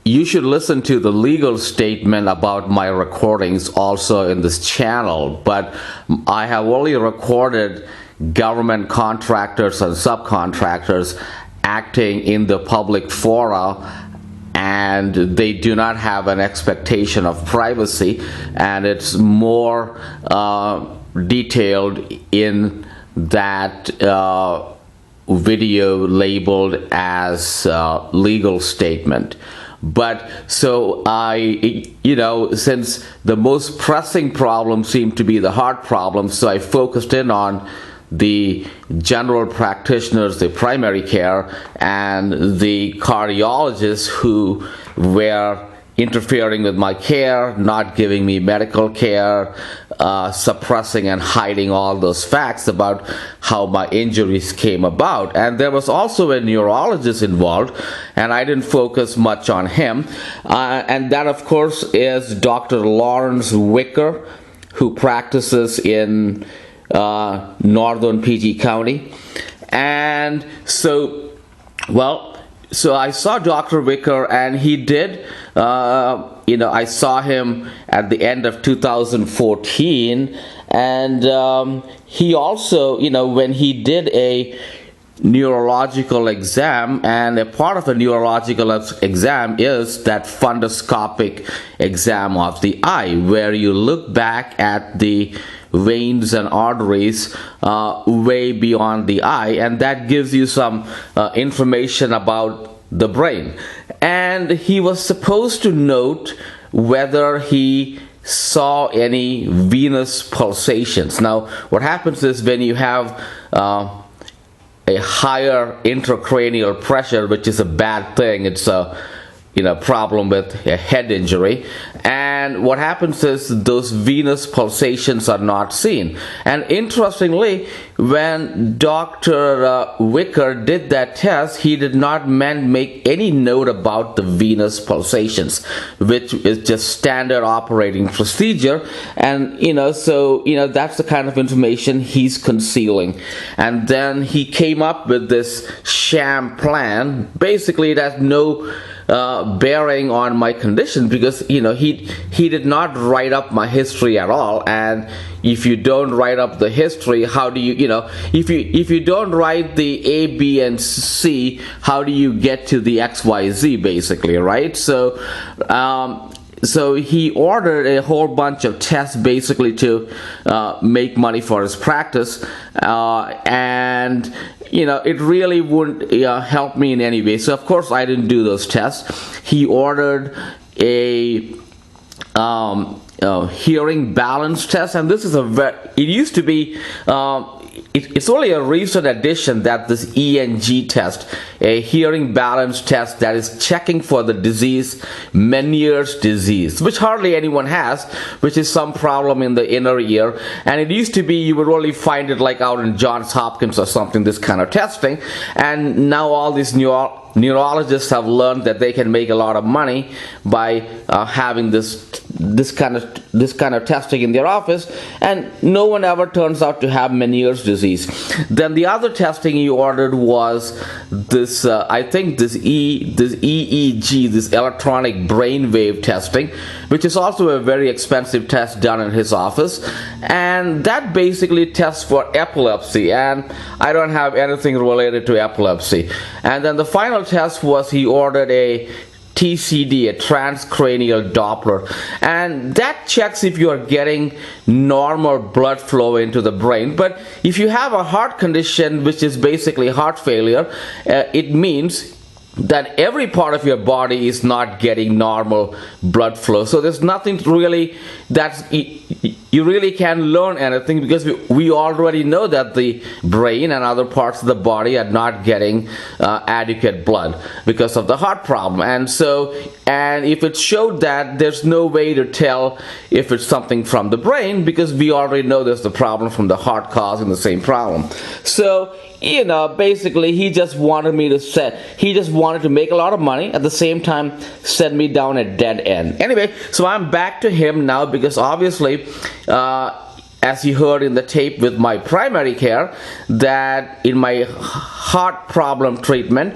you should listen to the legal statement about my recordings also in this channel, but I have only recorded government contractors and subcontractors acting in the public fora, and they do not have an expectation of privacy, and it's more detailed in that video labeled as legal statement. But so since the most pressing problem seemed to be the heart problem, so I focused in on the general practitioners, the primary care, and the cardiologists who were interfering with my care, not giving me medical care, suppressing and hiding all those facts about how my injuries came about. And there was also a neurologist involved, and I didn't focus much on him. And that, of course, is Dr. Lawrence Whicker, who practices in northern PG County. And so I saw Dr. Whicker, and he did, I saw him at the end of 2014, and he also, when he did a neurological exam, and a part of a neurological exam is that fundoscopic exam of the eye, where you look back at the veins and arteries way beyond the eye, and that gives you some information about the brain. And he was supposed to note whether he saw any venous pulsations. Now, what happens is when you have a higher intracranial pressure, which is a bad thing, it's a problem with a head injury, and what happens is those venous pulsations are not seen. And interestingly, when Dr. Whicker did that test, he did not make any note about the venous pulsations, which is just standard operating procedure. And that's the kind of information he's concealing. And then he came up with this sham plan. Basically, it has no bearing on my condition, because he did not write up my history at all. And if you don't write up the history, how do you if you don't write the A, B, and C, how do you get to the XYZ, basically, right? So he ordered a whole bunch of tests basically to make money for his practice, and it really wouldn't help me in any way. So of course I didn't do those tests. He ordered a hearing balance test, and this is it used to be it's only a recent addition, that this ENG test, a hearing balance test that is checking for the disease, Meniere's disease, which hardly anyone has, which is some problem in the inner ear. And it used to be you would only find it like out in Johns Hopkins or something, this kind of testing. And now all these neurologists have learned that they can make a lot of money by having this kind of testing in their office, and no one ever turns out to have Meniere's disease. Then the other testing he ordered was this, I think this EEG, this electronic brainwave testing, which is also a very expensive test done in his office, and that basically tests for epilepsy, and I don't have anything related to epilepsy. And then the final test was he ordered a TCD, a transcranial Doppler, and that checks if you are getting normal blood flow into the brain. But if you have a heart condition, which is basically heart failure, it means that every part of your body is not getting normal blood flow. So there's nothing really you really can't learn anything, because we already know that the brain and other parts of the body are not getting adequate blood because of the heart problem. And if it showed that, there's no way to tell if it's something from the brain, because we already know there's the problem from the heart causing the same problem. So basically he just wanted to make a lot of money, at the same time send me down a dead end. Anyway, so I'm back to him now, because obviously as you heard in the tape with my primary care, that in my heart problem treatment,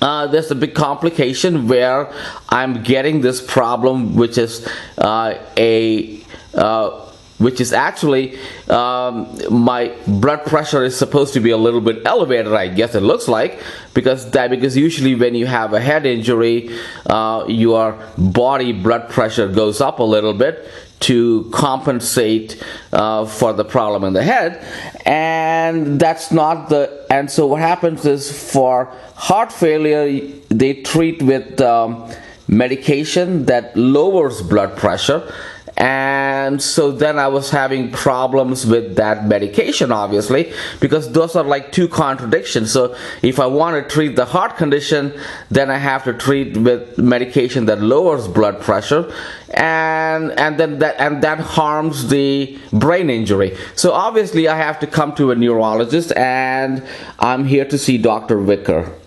there's a big complication where I'm getting this problem, which is which is actually my blood pressure is supposed to be a little bit elevated, I guess it looks like, because usually when you have a head injury, your body blood pressure goes up a little bit to compensate for the problem in the head, and that's not the. And so what happens is, for heart failure, they treat with medication that lowers blood pressure. And so then I was having problems with that medication, obviously, because those are like two contradictions. So if I want to treat the heart condition, then I have to treat with medication that lowers blood pressure, and that harms the brain injury. So obviously I have to come to a neurologist, and I'm here to see Dr. Whicker.